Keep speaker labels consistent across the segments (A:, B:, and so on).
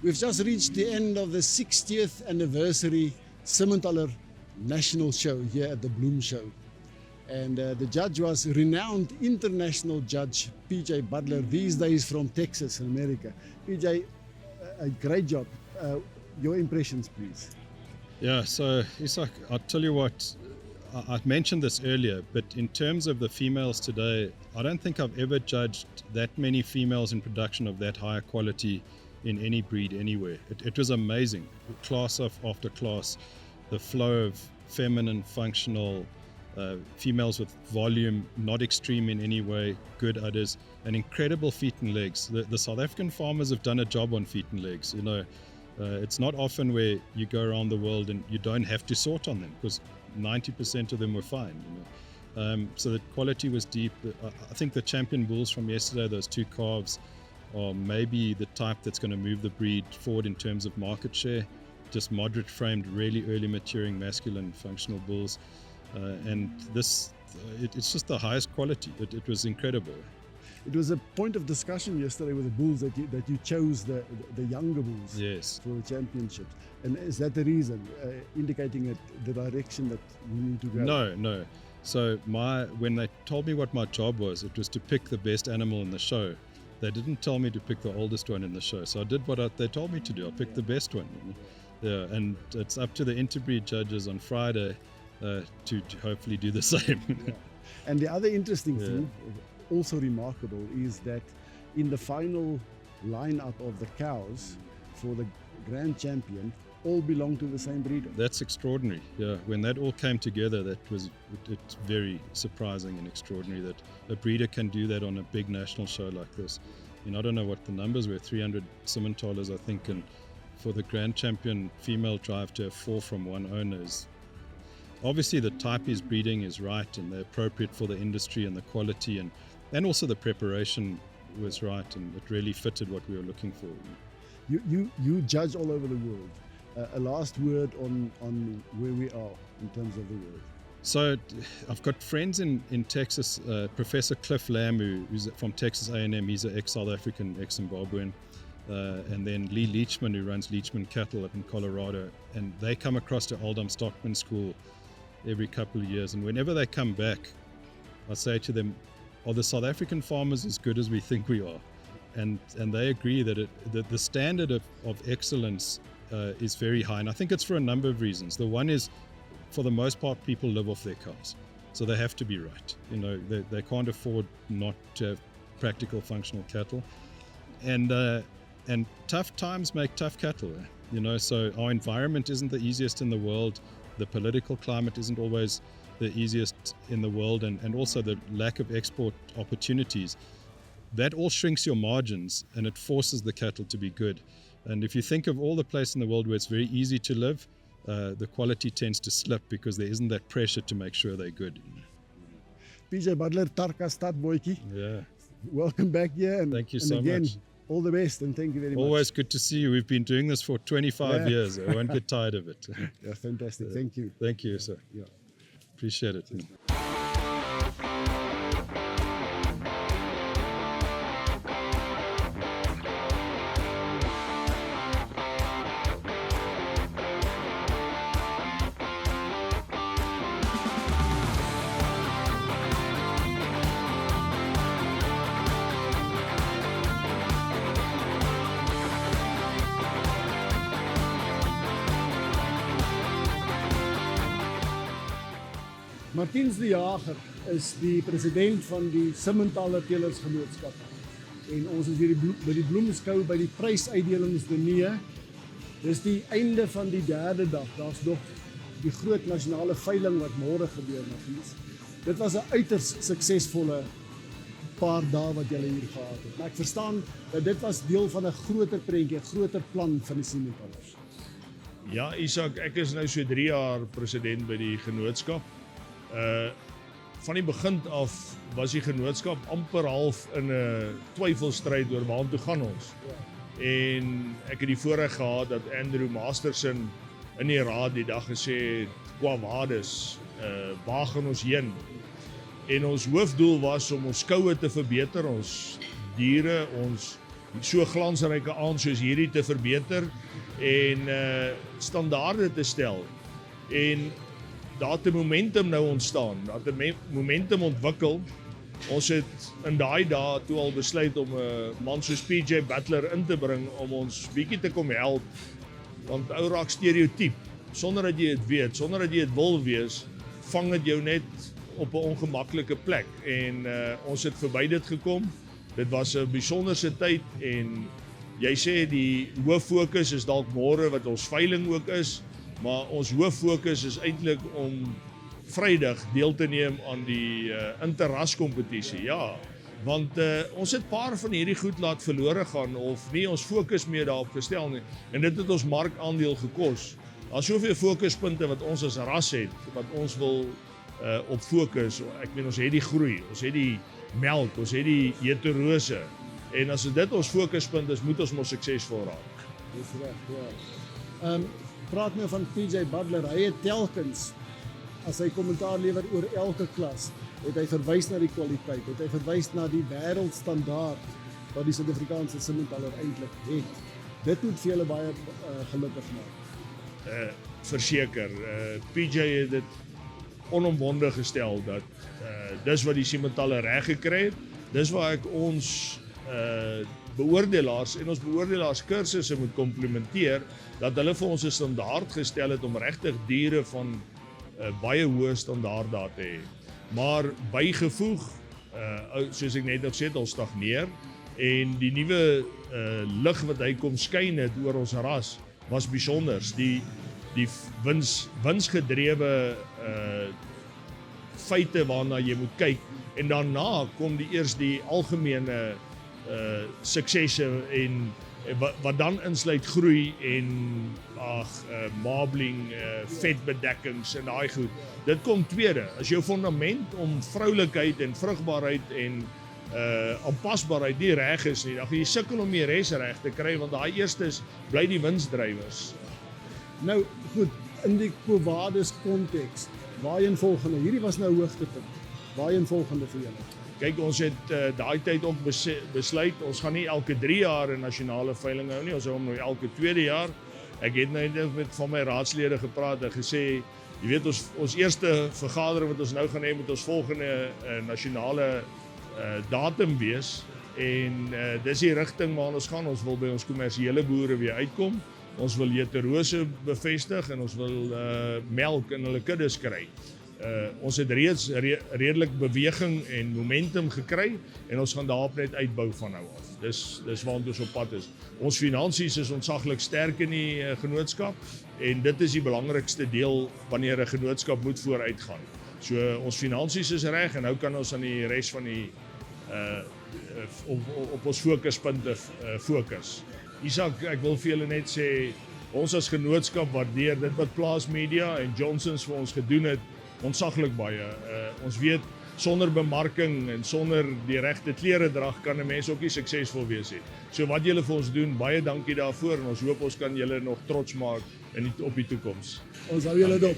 A: We've just reached the end of the 60th anniversary Simmentaler National Show here at the Bloemskou. And the judge was renowned international judge PJ Butler, these days from Texas in America. PJ, a great job. Your impressions, please.
B: Yeah, so Isak, I'll tell you what, I mentioned this earlier, but in terms of the females today, I don't think I've ever judged that many females in production of that higher quality in any breed anywhere. It was amazing, class after class, the flow of feminine, functional, females with volume, not extreme in any way, good udders, and incredible feet and legs. The South African farmers have done a job on feet and legs. You know, it's not often where you go around the world and you don't have to sort on them, because 90% of them were fine. You know? So the quality was deep. I think the champion bulls from yesterday, those two calves, are maybe the type that's going to move the breed forward in terms of market share. Just moderate framed, really early maturing masculine functional bulls. And this, it's just the highest quality. It was incredible.
A: It was a point of discussion yesterday with the bulls that you chose the younger bulls.
B: Yes.
A: For the championships. And is that the reason, indicating the direction that we need to go?
B: No. So when they told me what my job was, it was to pick the best animal in the show. They didn't tell me to pick the oldest one in the show. So I did what they told me to do. I picked the best one. Yeah, and it's up to the interbreed judges on Friday to hopefully do the same.
A: Yeah. And the other interesting thing, also remarkable, is that in the final lineup of the cows for the grand champion, all belong to the same breeder.
B: That's extraordinary. Yeah, when that all came together, it's very surprising and extraordinary that a breeder can do that on a big national show like this. You know, I don't know what the numbers were, 300 Simmentalers, I think, and for the grand champion female drive to have 4 from one owner is obviously the type he's breeding is right, and they're appropriate for the industry, and the quality and also the preparation was right, and it really fitted what we were looking for.
A: You judge all over the world. A last word on where we are in terms of the world.
B: So I've got friends in Texas, Professor Cliff Lamb, who's from Texas A&M, he's an ex-South African, ex-Zimbabwean, and then Lee Leachman, who runs Leachman Cattle up in Colorado, and they come across to Oldham Stockman School every couple of years, and whenever they come back, I say to them, are the South African farmers as good as we think we are? And they agree that the standard of excellence is very high, and I think it's for a number of reasons. The one is, for the most part, people live off their cows, so they have to be right. You know, they can't afford not to have practical, functional cattle, and tough times make tough cattle. You know, so our environment isn't the easiest in the world. The political climate isn't always the easiest in the world, and also the lack of export opportunities. That all shrinks your margins, and it forces the cattle to be good. And if you think of all the places in the world where it's very easy to live, the quality tends to slip because there isn't that pressure to make sure they're good.
A: PJ Butler, Tarka Stadboykie.
B: Yeah.
A: Welcome back here. And
B: thank you so
A: again,
B: much.
A: All the best, and thank you very much.
B: Always good to see you. We've been doing this for 25 years. I won't get tired of it.
A: Yeah, fantastic. Thank you.
B: Thank you, sir.
A: Yeah.
B: Appreciate it.
A: Martiens de Jager is die president van die Simmentaler-beestelersgenootskap. En ons is hier by die Bloemskou by die prysuitdelingsdiner. Dis die einde van die 3de dag. Daar's nog die groot nasionale veiling wat môre gebeur, Martiens. Dit was 'n uiters suksesvolle paar dae wat julle hier gehad het. Maar ek verstaan dat dit was deel van 'n groter prentjie, 'n groter plan van die Simmentalers.
C: Ja, Isak, ek is nou so 3 jaar president by die genootskap. Van die begin af was die genootskap amper half in 'n twyfelstryd oor waartoe gaan ons. Ja. En ek het die voorreg gehad dat Andrew Masterson in die raad die dag gesê het, qua waardes, waar gaan ons heen? En ons hoofdoel was om ons skoue te verbeter, ons diere, ons so glansryke aand soos hierdie te verbeter en standaarde te stel. En daar het 'n momentum nou ontstaan, daar het 'n momentum ontwikkel. Ons het in daai dae toe al besluit om 'n man soos PJ Butler in te bring om ons bietjie te kom help, want ou raak stereotyp, sonder dat jy dit weet, sonder dat jy dit wil wees, vang dit jou net op 'n ongemaklike plek en ons het verby dit gekom. Dit was 'n besonderse tyd en jy sê die hoof fokus is dalk môre wat ons veiling ook is, maar ons hoof fokus is eintlik om Vrydag deel te neem aan die interras kompetisie. Ja, want ons het paar van hierdie goed laat verlore gaan of nie ons fokus meer daarop gestel nie en dit het ons markaandeel gekos. Daar's soveel fokuspunte wat ons as ras het wat ons wil op fokus. Ek meen ons het die groei, ons het die melk, ons het die heterose en as dit ons fokuspunt is, moet ons mos suksesvol raak.
A: Dis reg, ja. Praat nou van PJ Butler, hy het telkens as hy kommentaar lewer oor elke klas, het hy verwys na die kwaliteit, het hy verwys na die wêreldstandaard wat die Suid-Afrikaanse Simmentaler eintlik het. Dit moet vir julle baie gelukkig maak.
C: Verseker, PJ het dit onomwonde gestel dat dis wat die Simmentaler reg gekry het, dis waar ek ons beoordelaars en ons beoordelaars kursusse moet komplimenteer, dat hulle vir ons 'n standaard gestel het om regtig diere van baie hoë standaard daar te hê. Maar bygevoeg, soos ek net nog sê, ons stagneer en die nuwe lig wat hy kom skyn het oor ons ras was besonders. Die winsgedrewe feite waarna jy moet kyk en daarna kom eers die algemene suksesse en wat dan insluit groei en marbling, vetbedekkings en daai goed. Dit kom tweede. As jou fondament om vroulikheid en vrugbaarheid en aanpasbaarheid nie reg is nie, dan gaan jy sukkel om die res reg te kry want daai eerstes bly die winsdrywers.
A: Nou goed, in die Quo-Vadis konteks, waarheen volgende? Hierdie was nou hoogtepunt. Waarheen volgende vir julle?
C: Kyk, ons het daai tyd ook besluit, ons gaan nie elke 3 jaar 'n nasionale veiling hou nie, ons hou hom nou elke 2de jaar. Ek het nou net met van my raadslede gepraat en gesê, jy weet ons eerste vergadering wat ons nou gaan hê met ons volgende nasionale datum wees en dis die rigting waarna ons gaan. Ons wil by ons kommersiële boere weer uitkom. Ons wil heterose bevestig en ons wil melk in hulle kuddes kry. Ons het reeds redelik beweging en momentum gekry en ons gaan daarop net uitbou van nou af. Dis waar ons op pad is. Ons finansies is ontsaglik sterk in die genootskap en dit is die belangrikste deel wanneer 'n genootskap moet vooruitgaan. So ons finansies is reg en nou kan ons aan die res van die op ons fokuspunte fokus. Isak, ek wil vir julle net sê, ons as genootskap waardeer dit wat Plaas Media en Johnsons vir ons gedoen het, ontsaglik baie. Ons weet, sonder bemarking en sonder die regte kleredrag kan 'n mens ook nie suksesvol wees nie. So wat julle vir ons doen, baie dankie daarvoor en ons hoop ons kan julle nog trots maak op die toekoms.
A: Ons hou julle dop.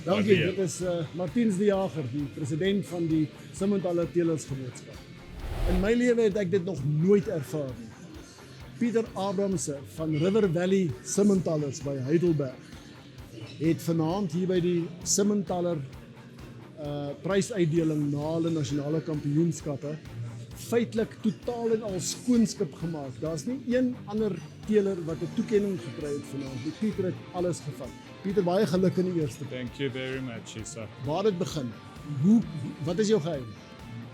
A: Dankie, dit is Martiens die Jager, die president van die Simmentaler-beestelersgenootskap. In my lewe het ek dit nog nooit ervaar nie. Pieter Abramse van River Valley Simmentalers by Heidelberg het vanaand hier by die Simmentaler prysuitdeling na hulle nasionale kampioenskappe feitelik totaal en al skoonskip gemaak. Daar's nie een ander teeler wat 'n toekenning gekry het vanaand. Die Pieter het alles gevat. Pieter, baie geluk in die eerste.
D: Thank you very much, Isa.
A: Waar het begin? Wat is jou geheim?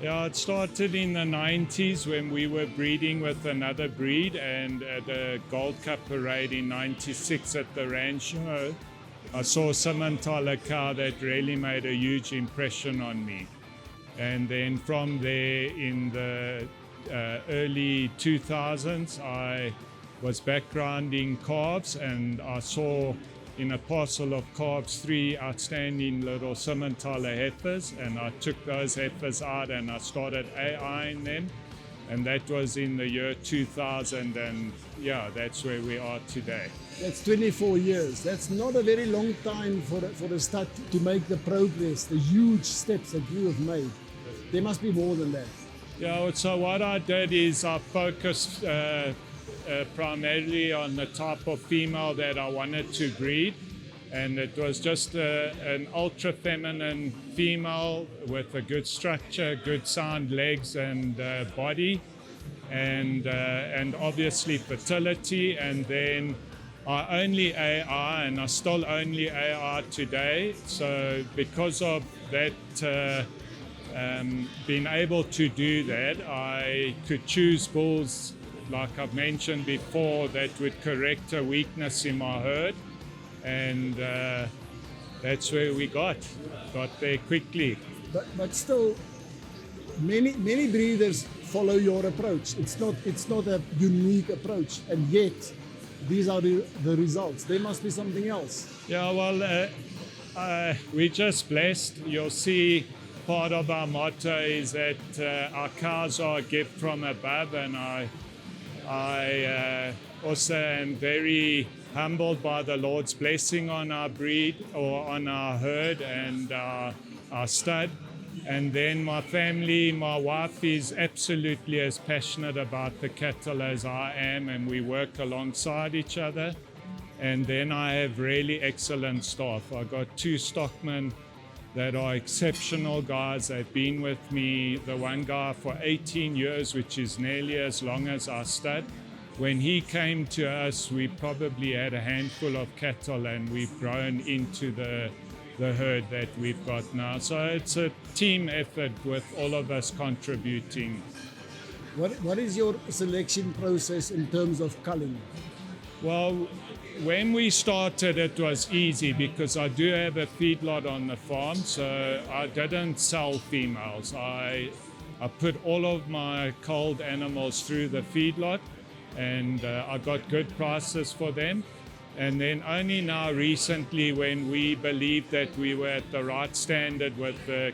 D: Yeah, it started in the 90s when we were breeding with another breed, and at the Gold Cup parade in 96 at the Rancho, I saw a Simmentaler cow that really made a huge impression on me. And then from there in the early 2000s, I was backgrounding calves, and I saw in a parcel of calves 3 outstanding little Simmentaler heifers, and I took those heifers out and I started AIing them, and that was in the year 2000, and yeah, that's where we are today.
A: That's 24 years. That's not a very long time for a stud to make the progress, the huge steps that you have made. There must be more than that.
D: Yeah, so what I did is I focused primarily on the type of female that I wanted to breed. And it was just an ultra feminine female with a good structure, good sound legs and body, and obviously fertility. And then I only AR, and I still only AR today. So because of that, being able to do that, I could choose bulls, like I've mentioned before, that would correct a weakness in my herd. And that's where we got there quickly.
A: But still, many breeders follow your approach. It's not a unique approach, and yet these are the results. There must be something else.
D: Yeah, well, we're just blessed. You'll see part of our motto is that our cows are a gift from above, and I also am very humbled by the Lord's blessing on our breed, or on our herd and our stud. And then my family, my wife is absolutely as passionate about the cattle as I am, and we work alongside each other. And then I have really excellent staff. I got 2 stockmen that are exceptional guys. They've been with me, the one guy for 18 years, which is nearly as long as our stud. When he came to us, we probably had a handful of cattle, and we've grown into the herd that we've got now. So it's a team effort with all of us contributing.
A: What is your selection process in terms of culling?
D: Well, when we started, it was easy because I do have a feedlot on the farm, so I didn't sell females. I put all of my culled animals through the feedlot, and I got good prices for them. And then only now recently, when we believed that we were at the right standard with the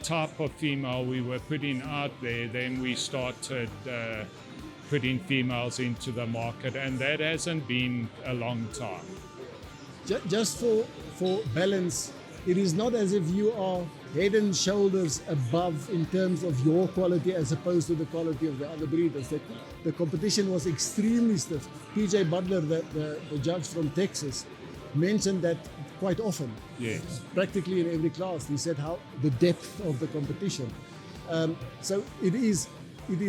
D: type of female we were putting out there, then we started putting females into the market, and that hasn't been a long time.
A: Just for balance, it is not as if you are head and shoulders above in terms of your quality as opposed to the quality of the other breeders. The competition was extremely stiff. PJ Butler, the judge from Texas, mentioned that quite often.
D: Yes.
A: Practically in every class, he said how the depth of the competition. So it is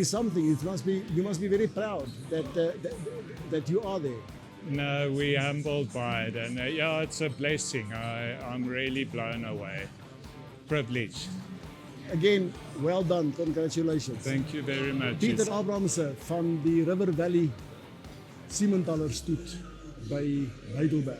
A: something. You must be very proud that you are there.
D: No, we're humbled by it, and yeah, it's a blessing. I'm really blown away. Privileged.
A: Again, well done. Congratulations.
D: Thank you very much.
A: Pieter Abrahamse van die River Valley Simmentaler stoet by Heidelberg.